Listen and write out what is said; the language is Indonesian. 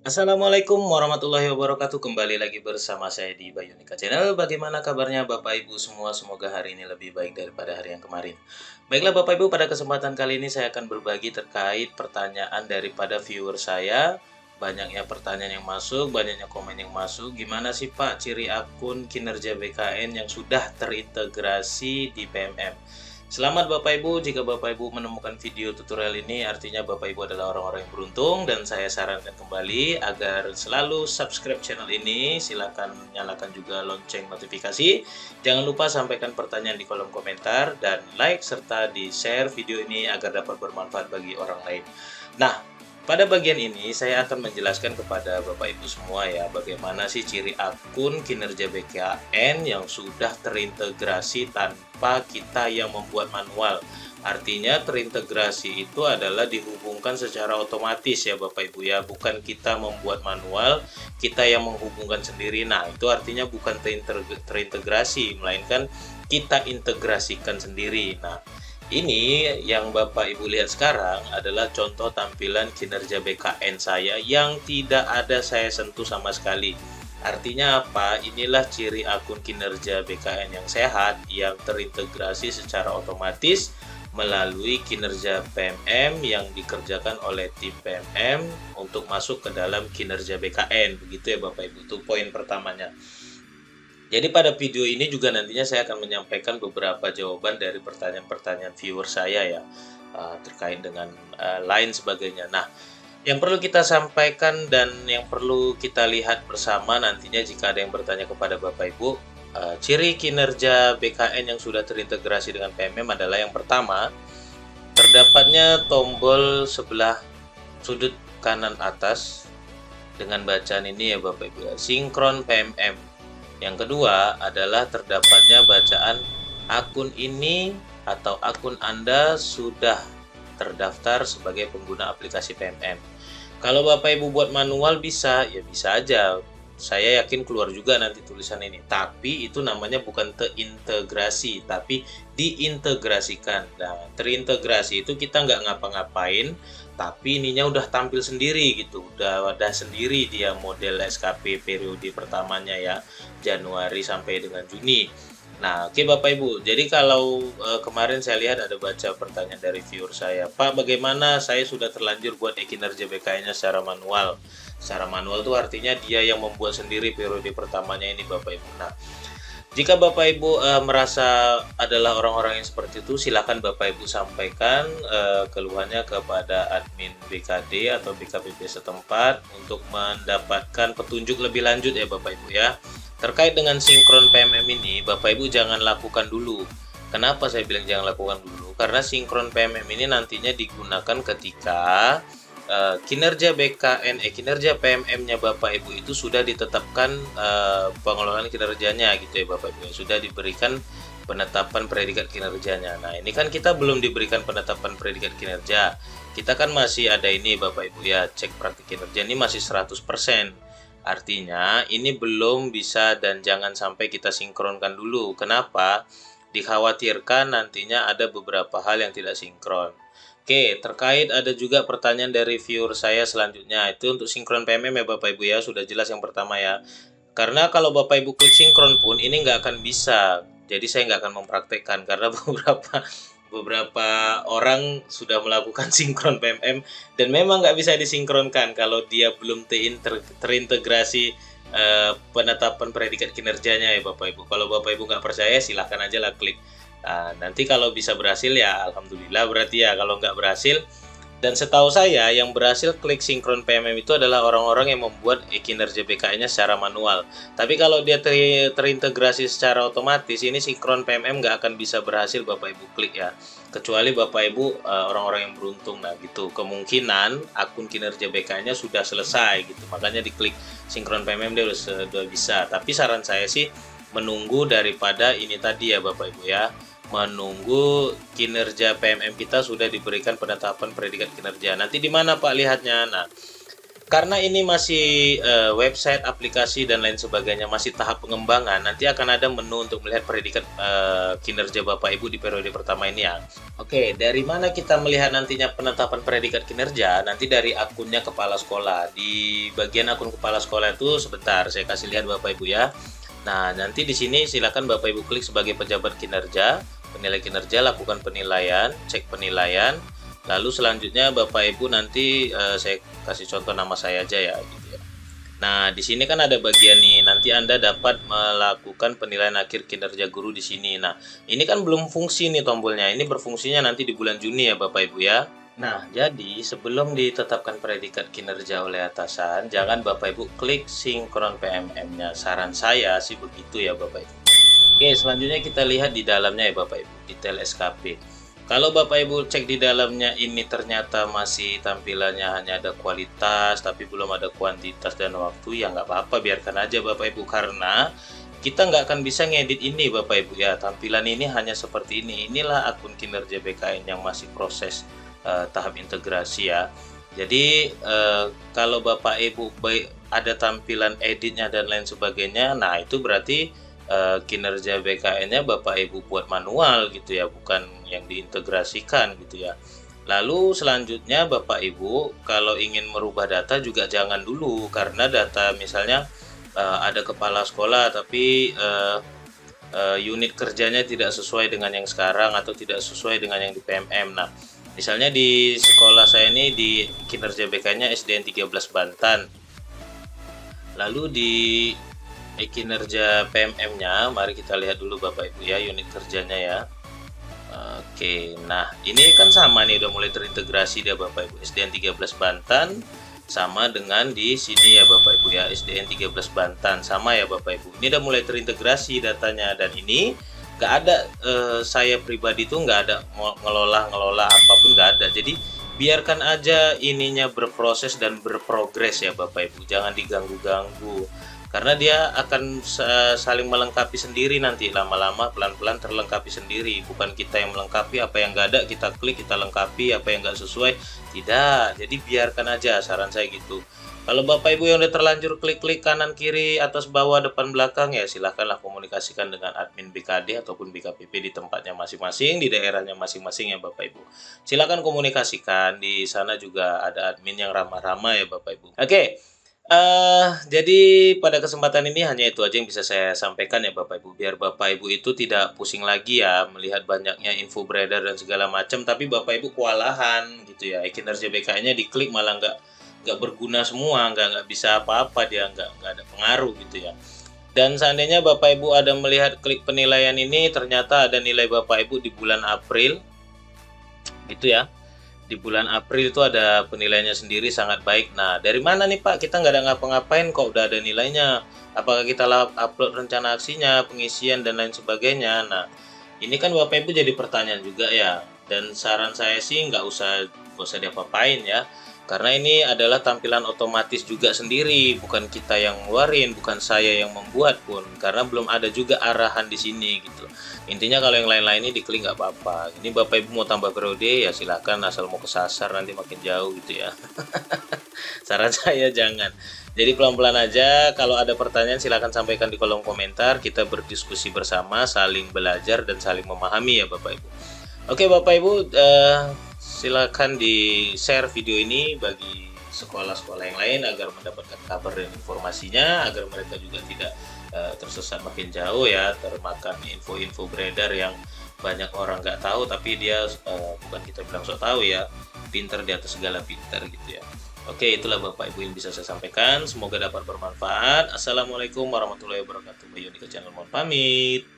Assalamualaikum warahmatullahi wabarakatuh. Kembali lagi bersama saya di Bayunika Channel. Bagaimana kabarnya Bapak Ibu semua? Semoga hari ini lebih baik daripada hari yang kemarin. Baiklah Bapak Ibu, pada kesempatan kali ini saya akan berbagi terkait pertanyaan daripada viewer saya. Banyaknya pertanyaan yang masuk, banyaknya komen yang masuk. Gimana sih Pak ciri akun kinerja BKN yang sudah terintegrasi di PMM? Selamat Bapak Ibu, jika Bapak Ibu menemukan video tutorial ini artinya Bapak Ibu adalah orang-orang yang beruntung, dan saya sarankan kembali agar selalu subscribe channel ini, silakan nyalakan juga lonceng notifikasi, jangan lupa sampaikan pertanyaan di kolom komentar, dan like serta di share video ini agar dapat bermanfaat bagi orang lain. Nah, pada bagian ini saya akan menjelaskan kepada Bapak Ibu semua ya, bagaimana sih ciri akun kinerja BKN yang sudah terintegrasi tanpa kita yang membuat manual. Artinya terintegrasi itu adalah dihubungkan secara otomatis ya Bapak Ibu ya, bukan kita membuat manual, kita yang menghubungkan sendiri. Nah, itu artinya bukan terintegrasi, melainkan kita integrasikan sendiri. Nah, ini yang Bapak Ibu lihat sekarang adalah contoh tampilan kinerja BKN saya yang tidak ada saya sentuh sama sekali. Artinya apa? Inilah ciri akun kinerja BKN yang sehat yang terintegrasi secara otomatis melalui kinerja PMM yang dikerjakan oleh tim PMM untuk masuk ke dalam kinerja BKN. Begitu ya Bapak Ibu, itu poin pertamanya. Jadi pada video ini juga nantinya saya akan menyampaikan beberapa jawaban dari pertanyaan-pertanyaan viewer saya ya, terkait dengan lain sebagainya. Nah, yang perlu kita sampaikan dan yang perlu kita lihat bersama nantinya jika ada yang bertanya kepada Bapak Ibu, ciri kinerja BKN yang sudah terintegrasi dengan PMM adalah yang pertama, terdapatnya tombol sebelah sudut kanan atas dengan bacaan ini ya Bapak Ibu, sinkron PMM. Yang kedua adalah terdapatnya bacaan akun ini atau akun Anda sudah terdaftar sebagai pengguna aplikasi PMM. Kalau Bapak Ibu buat manual bisa, ya bisa aja. Saya yakin keluar juga nanti tulisan ini. Tapi itu namanya bukan terintegrasi, tapi diintegrasikan. Nah, terintegrasi itu kita nggak ngapa-ngapain, tapi ininya udah tampil sendiri gitu, udah sendiri dia model SKP periode pertamanya ya, Januari sampai dengan Juni. Nah, oke Bapak Ibu, jadi kalau kemarin saya lihat ada baca pertanyaan dari viewer saya, Pak bagaimana saya sudah terlanjur buat kinerja BKN-nya secara manual. Secara manual itu artinya dia yang membuat sendiri periode pertamanya ini Bapak Ibu. Nah, jika Bapak Ibu merasa adalah orang-orang yang seperti itu, silakan Bapak Ibu sampaikan keluhannya kepada admin BKD atau BKPP setempat untuk mendapatkan petunjuk lebih lanjut ya Bapak Ibu ya. Terkait dengan sinkron PMM ini, Bapak Ibu jangan lakukan dulu. Kenapa saya bilang jangan lakukan dulu? Karena sinkron PMM ini nantinya digunakan ketika kinerja PMM-nya Bapak Ibu itu sudah ditetapkan pengelolaan kinerjanya gitu ya Bapak Ibu, sudah diberikan penetapan predikat kinerjanya. Nah, ini kan kita belum diberikan penetapan predikat kinerja. Kita kan masih ada ini Bapak Ibu ya, cek praktik kinerja ini masih 100%. Artinya ini belum bisa dan jangan sampai kita sinkronkan dulu. Kenapa? Dikhawatirkan nantinya ada beberapa hal yang tidak sinkron. Oke, terkait ada juga pertanyaan dari viewer saya selanjutnya. Itu untuk sinkron PMM ya Bapak Ibu ya, sudah jelas yang pertama ya. Karena kalau Bapak Ibu klik sinkron pun ini nggak akan bisa. Jadi saya nggak akan mempraktekkan karena beberapa orang sudah melakukan sinkron PMM dan memang nggak bisa disinkronkan kalau dia belum terintegrasi penetapan predikat kinerjanya ya Bapak Ibu. Kalau Bapak Ibu nggak percaya silahkan aja lah klik. Nah, nanti kalau bisa berhasil ya alhamdulillah berarti ya, kalau nggak berhasil, dan setahu saya yang berhasil klik sinkron PMM itu adalah orang-orang yang membuat kinerja BKN-nya secara manual. Tapi kalau dia terintegrasi secara otomatis, ini sinkron PMM nggak akan bisa berhasil Bapak Ibu klik ya. Kecuali Bapak Ibu orang-orang yang beruntung. Nah gitu, kemungkinan akun kinerja BKN-nya sudah selesai gitu. Makanya diklik sinkron PMM dia sudah bisa. Tapi saran saya sih menunggu daripada ini tadi ya Bapak Ibu ya, menunggu kinerja PMM kita sudah diberikan penetapan predikat kinerja. Nanti di mana Pak lihatnya? Nah, Karena ini masih website, aplikasi dan lain sebagainya masih tahap pengembangan, nanti akan ada menu untuk melihat predikat kinerja Bapak Ibu di periode pertama ini ya. Oke, dari mana kita melihat nantinya penetapan predikat kinerja? Nanti dari akunnya kepala sekolah. Di bagian akun kepala sekolah itu sebentar saya kasih lihat Bapak Ibu ya. Nah, nanti di sini silakan Bapak Ibu klik sebagai pejabat kinerja, penilai kinerja, lakukan penilaian, cek penilaian. Lalu selanjutnya Bapak Ibu nanti saya kasih contoh nama saya aja ya gitu ya. Nah, di sini kan ada bagian nih, nanti Anda dapat melakukan penilaian akhir kinerja guru di sini. Nah, ini kan belum fungsi nih tombolnya. Ini berfungsinya nanti di bulan Juni ya Bapak Ibu ya. Nah, jadi sebelum ditetapkan predikat kinerja oleh atasan, jangan Bapak Ibu klik sinkron PMM-nya. Saran saya sih begitu ya Bapak Ibu. Oke, selanjutnya kita lihat di dalamnya ya Bapak Ibu, detail SKP. Kalau Bapak Ibu cek di dalamnya ini ternyata masih tampilannya hanya ada kualitas tapi belum ada kuantitas dan waktu, ya nggak apa-apa, biarkan aja Bapak Ibu, karena kita nggak akan bisa ngedit ini Bapak Ibu ya. Tampilan ini hanya seperti ini. Inilah akun kinerja BKN yang masih proses tahap integrasi ya. Jadi kalau Bapak Ibu ada tampilan editnya dan lain sebagainya, nah itu berarti kinerja BKN-nya Bapak Ibu buat manual gitu ya, bukan yang diintegrasikan gitu ya. Lalu selanjutnya Bapak Ibu kalau ingin merubah data juga jangan dulu, karena data misalnya ada kepala sekolah tapi unit kerjanya tidak sesuai dengan yang sekarang atau tidak sesuai dengan yang di PMM. Nah, misalnya di sekolah saya ini di kinerja BK-nya SDN 13 Bantan. Lalu di kinerja PMM-nya, mari kita lihat dulu Bapak Ibu ya, unit kerjanya ya. Oke, nah ini kan sama nih, udah mulai terintegrasi dia Bapak Ibu. SDN 13 Bantan sama dengan di sini ya Bapak Ibu ya, SDN 13 Bantan sama ya Bapak Ibu. Ini udah mulai terintegrasi datanya, dan ini nggak ada saya pribadi tuh nggak ada ngelola apapun, nggak ada. Jadi biarkan aja ininya berproses dan berprogres ya Bapak Ibu, jangan diganggu-ganggu. Karena dia akan saling melengkapi sendiri nanti, lama-lama pelan-pelan terlengkapi sendiri. Bukan kita yang melengkapi, apa yang nggak ada kita klik, kita lengkapi, apa yang nggak sesuai tidak. Jadi biarkan aja, saran saya gitu. Kalau Bapak Ibu yang udah terlanjur klik-klik kanan kiri atas bawah depan belakang, ya silahkanlah komunikasikan dengan admin BKD ataupun BKPP di tempatnya masing-masing, di daerahnya masing-masing ya Bapak Ibu. Silahkan komunikasikan, di sana juga ada admin yang ramah-ramah ya Bapak Ibu. Oke. Jadi pada kesempatan ini hanya itu aja yang bisa saya sampaikan ya Bapak Ibu, biar Bapak Ibu itu tidak pusing lagi ya melihat banyaknya info beredar dan segala macam, tapi Bapak Ibu kewalahan gitu ya, kinerja BKN-nya diklik malah nggak berguna semua, nggak bisa apa-apa, dia nggak ada pengaruh gitu ya. Dan seandainya Bapak Ibu ada melihat klik penilaian ini, ternyata ada nilai Bapak Ibu di bulan April gitu ya. Di bulan April itu ada penilaiannya sendiri sangat baik. Nah, dari mana nih Pak? Kita nggak ada ngapa-ngapain kok udah ada nilainya. Apakah kita upload rencana aksinya, pengisian, dan lain sebagainya? Nah, ini kan Bapak Ibu jadi pertanyaan juga ya. Dan saran saya sih nggak usah diapa-apain ya. Karena ini adalah tampilan otomatis juga sendiri, bukan kita yang ngeluarin, bukan saya yang membuat pun, karena belum ada juga arahan di sini gitu. Intinya kalau yang lain-lain ini diklik nggak apa-apa. Ini Bapak Ibu mau tambah periode ya silakan, asal mau kesasar nanti makin jauh gitu ya. Saran saya jangan. Jadi pelan-pelan aja, kalau ada pertanyaan silakan sampaikan di kolom komentar, kita berdiskusi bersama, saling belajar dan saling memahami ya Bapak Ibu. Oke Bapak Ibu, silakan di-share video ini bagi sekolah-sekolah yang lain agar mendapatkan kabar dan informasinya, agar mereka juga tidak tersesat makin jauh ya, termakan info-info beredar yang banyak orang nggak tahu, tapi dia bukan kita bilang sok tahu ya, pinter di atas segala pinter gitu ya. Oke, itulah Bapak Ibu yang bisa saya sampaikan, semoga dapat bermanfaat. Assalamualaikum warahmatullahi wabarakatuh. Bayu Nika Channel mohon pamit.